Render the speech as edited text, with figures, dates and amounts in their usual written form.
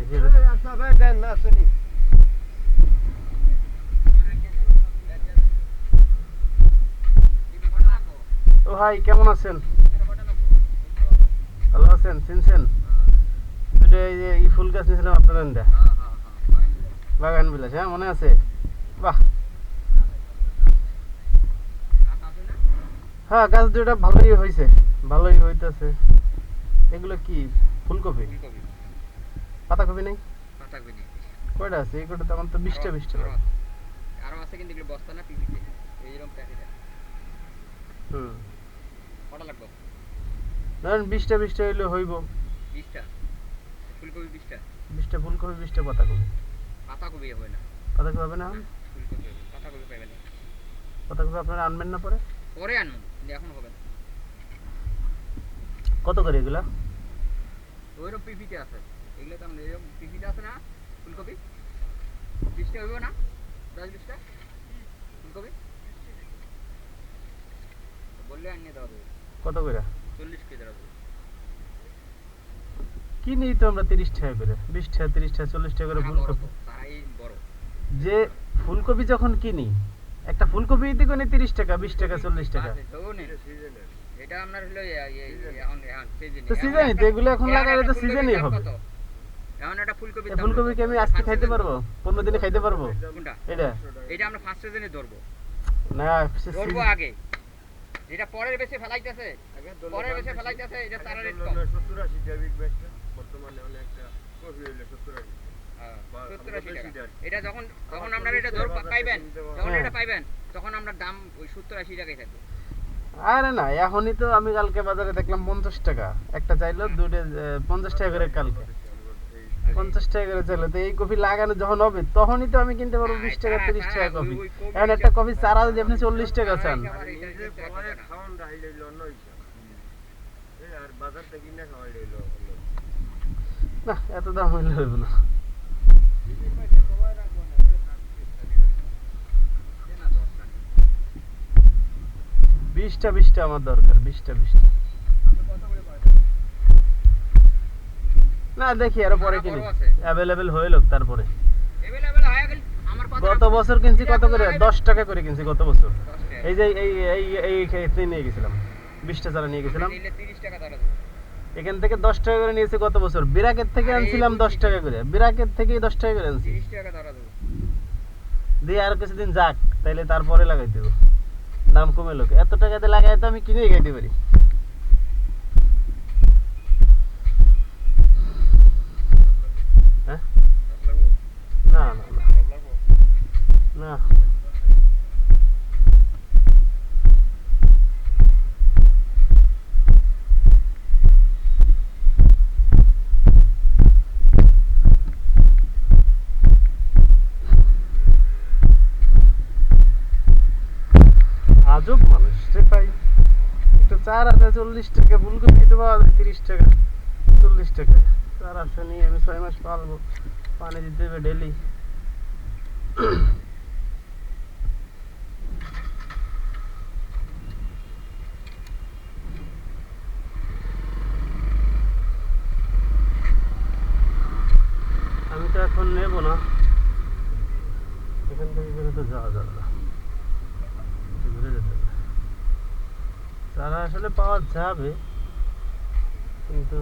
ও ভাই কেমন আছেন? ভালো আছেন? চিনছেন দুটো এই যে এই ফুল গাছ নিয়েছিলাম আপনাদের দেয়া বাগান বিলাস, হ্যাঁ মনে আছে? বাহ, হ্যাঁ গাছ দুটা ভালোই হয়েছে, ভালোই হইতেছে। এগুলো কি ফুলকপি? পাতাকপি নেই? কয়টা আছে? এই কটা তো আমার তো 20টা 20টা লাগে। আরো আছে কিন্তু এগুলো বস্তা না পিপিতে এইরকম প্যাকেট হুম, কটা লাগবে? ধরেন 20টা 20টা হইলে হইব। 20টা ফুলকপি 20টা 20টা ফুলকপি 20টা পাতাকপি। পাতাকপি হবে না। পাতাকপি হবে না? না, ফুলকপি হবে, পাতাকপি পাবেন না। পাতাকপি আপনারা আনবেন না পরে? পরে আনবো কিন্তু এখন হবে না। কত করে এগুলা? ওইরকম পিপিতে আছে, এগুলো তো আমরা এরকম পিপিতে আছে না ফুলকপি 20টা হইব না? 10-20টা ফুলকপি বললে আনিয়ে দেওয়া যাবে। কত করে? 40 কেজি দেওয়া যাবে। কিনি তো আমরা 30 টাকা করে, 20 টাকা 30 টাকা 40 টাকা করে তারা বড় ফুলকপি। তো, তারাই বড়। যে ফুলকপি যখন কিনি, একটা ফুলকপি দিতে কোনে 30 টাকা 20 টাকা 40 টাকা। এটা আপনার হলো এখন সিজন। তো সিজনই তো, এগুলো এখন লাগাইলে তো সিজনই হবে। এখন একটা ফুলকপি এই ফুলকপি কি আমি আজকে খাইতে পারবো? 15 দিনে খাইতে পারবো? কোনটা? এটা এটা আমরা ফার্স্ট সিজনে ধরবো। না, ধরবো আগে। যেটা পরের বেশি ফেলাইতেছে, পরের বেশি ফেলাইতেছে, এটা তার রেট কম। 70-80 টাকা বিগ ব্যাগটা বর্তমানে অনেক একটা কপি হইলে 70-80 হ্যাঁ, 70-80 টাকা। এটা যখন যখন আপনারা এটা ধর পাইবেন, যখন এটা পাইবেন, তখন আমরা দাম ওই 70-80 টাকাই থাকবে। আরে না, এখনই তো আমি কালকে বাজারে দেখলাম 50 টাকা একটা চাইলো, দুটো 50 টাকা করে এই কালকে 50 টাকা করে চাইলো। তো এই কপি লাগানো যখন হবে তখনই তো আমি কিনতে পারবো 20 টাকা 30 টাকা কপি। এখন একটা কপি চারা যদি আপনি 40 টাকা চান, নিজে পরে খাওয়ান রাইল হইলো অন্য হিসাব। এই আর বাজার থেকে কিনে খাওয়াই হইলো অন্য। না এত দাম হইলে হইব না। 20টা 20টা আমার দরকার, 20টা 20টা। না দেখি আরো পরে কিনি, অ্যাভেলেবেল হয়ে লোক তারপরে। अवेलेबल হয়ে গেল আমার কথা। গত বছর কিনছি কত করে? 10 টাকা করে কিনছি গত বছর। এই যে এই এই এই খেতে নিয়ে গেছিলাম, 20টা চারা নিয়ে গেছিলাম। নিলে 30 টাকা ধরা যাবে। এখান থেকে 10 টাকা করে নিয়েছি গত বছর। বিরাকের থেকে আনছিলাম 10 টাকা করে, বিরাকের থেকেই 10 টাকা করে আনছি। 30 টাকা ধরা যাবে। দিয়ে আর কিছুদিন যাক, তাইলে তারপরে লাগাই দেবো, দাম কমে লোক। এত টাকাতে লাগাই তো আমি কিনেই খাইতে পারি। হ্যাঁ, না না না না, আজব মানুষ রে ভাই। একটা চার আছে 40 টাকা, ফুলকপি তো পাওয়া যায় 30 টাকা 40 টাকা। চার আছে নিয়ে আমি 6 মাস পালবো, পানি দিতে হবে ডেলি। আমি তো এখন নেবো না, এখান থেকে করে তো যাওয়া যাবে না, একটু ঘুরে যেতে হবে। চারা আসলে পাওয়া যাবে কিন্তু